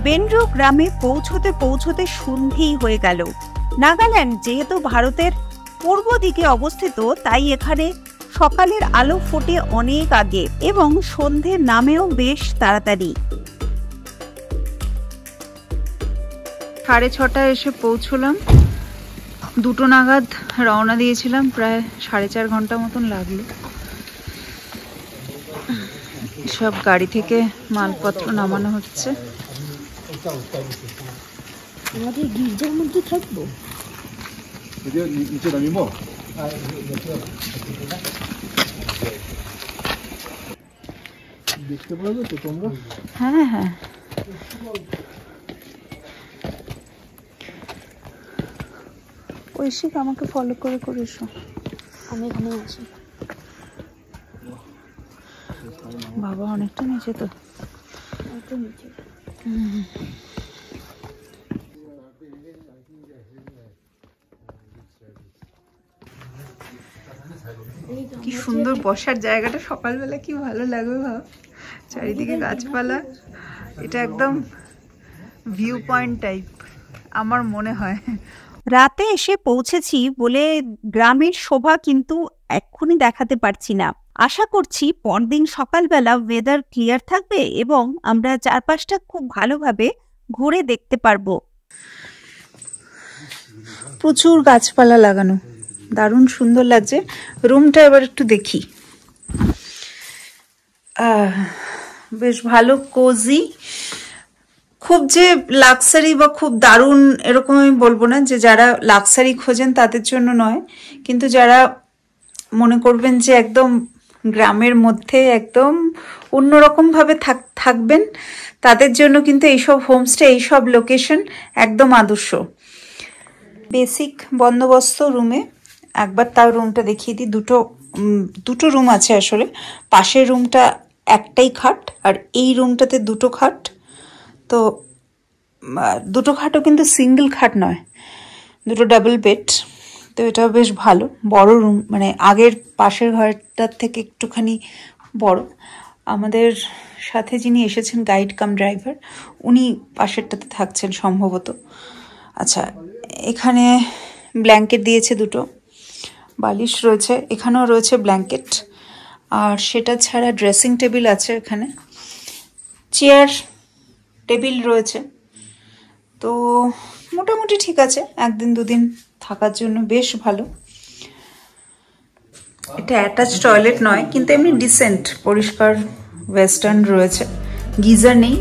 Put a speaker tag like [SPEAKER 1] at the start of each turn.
[SPEAKER 1] বেনরো গ্রামে পৌঁছতে পৌঁছতে সন্ধেই হয়ে গেল। নাগাল্যান্ড যেহেতু ভারতের পূর্ব দিকে অবস্থিত, তাই এখানে সকালের আলো ফোটে অনেক আগে এবং সন্ধে নামেও বেশ তাড়াতাড়ি।
[SPEAKER 2] 6:30 এসে পৌঁছলাম। 2টো নাগাদ রওনা দিয়েছিলাম, প্রায় 4.5 ঘন্টা মতন লাগলো। সব গাড়ি থেকে মালপত্র নামানো হচ্ছে।
[SPEAKER 3] আমাদের গির্জার মধ্যে থাকবো।
[SPEAKER 4] দেখতে পারবে তো তোমরা?
[SPEAKER 2] হ্যাঁ হ্যাঁ, ঐশিক আমাকে ফলো করে করে এসো।
[SPEAKER 3] আমি এখানে আছি।
[SPEAKER 2] বাবা অনেকটা নিচে তো।
[SPEAKER 3] একটু নিচে।
[SPEAKER 2] কি সুন্দর বসার জায়গাটা, সকালবেলা কি ভালো লাগবে ভাব, চারিদিকে গাছপালা। এটা একদম ভিউ পয়েন্ট টাইপ আমার মনে হয়।
[SPEAKER 1] রাতে এসে পৌঁছেছি বলে গ্রামের শোভা কিন্তু এক্ষুনি দেখাতে পারছি না। আশা করছি পরদিন সকালবেলা ওয়েদার ক্লিয়ার থাকবে এবং আমরা চারপাশটা খুব ভালোভাবে ঘুরে দেখতে পারবো।
[SPEAKER 2] প্রচুর গাছপালা লাগানো, দারুণ সুন্দর লাগছে। রুমটা এবার একটু দেখি। বেশ ভালো, কোজি। খুব যে লাক্সারি বা খুব দারুণ এরকম আমি বলবো না, যে যারা লাক্সারি খোঁজেন তাদের জন্য নয়, কিন্তু যারা মনে করবেন যে একদম গ্রামের মধ্যে একদম অন্যরকম ভাবে থাকবেন, তাদের জন্য কিন্তু এইসব হোমস্টে, এইসব লোকেশন একদম আদর্শ। বেসিক বন্দোবস্ত রুমে। একবার তাও রুমটা দেখিয়ে দিই। দুটো রুম আছে আসলে। পাশের রুমটা একটাই খাট, আর এই রুমটাতে 2টো খাট। তো 2টো খাটও কিন্তু সিঙ্গেল খাট নয়, 2টো ডাবল বেড। তো এটা বেশ ভালো, বড় রুম, মানে আগের পাশের ঘরটার থেকে একটুখানি বড়। আমাদের সাথে যিনি এসেছেন, গাইড কাম ড্রাইভার, উনি পাশেরটাতে থাকছেন সম্ভবত। আচ্ছা, এখানে ব্ল্যাঙ্কেট দিয়েছে 2টো, বালিশ রয়েছে, এখানেও রয়েছে ব্ল্যাঙ্কেট। আর সেটা ছাড়া ড্রেসিং টেবিল আছে এখানে, চেয়ার টেবিল রয়েছে। তো মোটামুটি ঠিক আছে, 1 দিন 2 দিন থাকার জন্য বেশ ভালো। এটা অ্যাটাচ টয়লেট নয়, কিন্তু এমনি ডিসেন্ট, পরিষ্কার ওয়েস্টার্ন রয়েছে। গিজার নেই।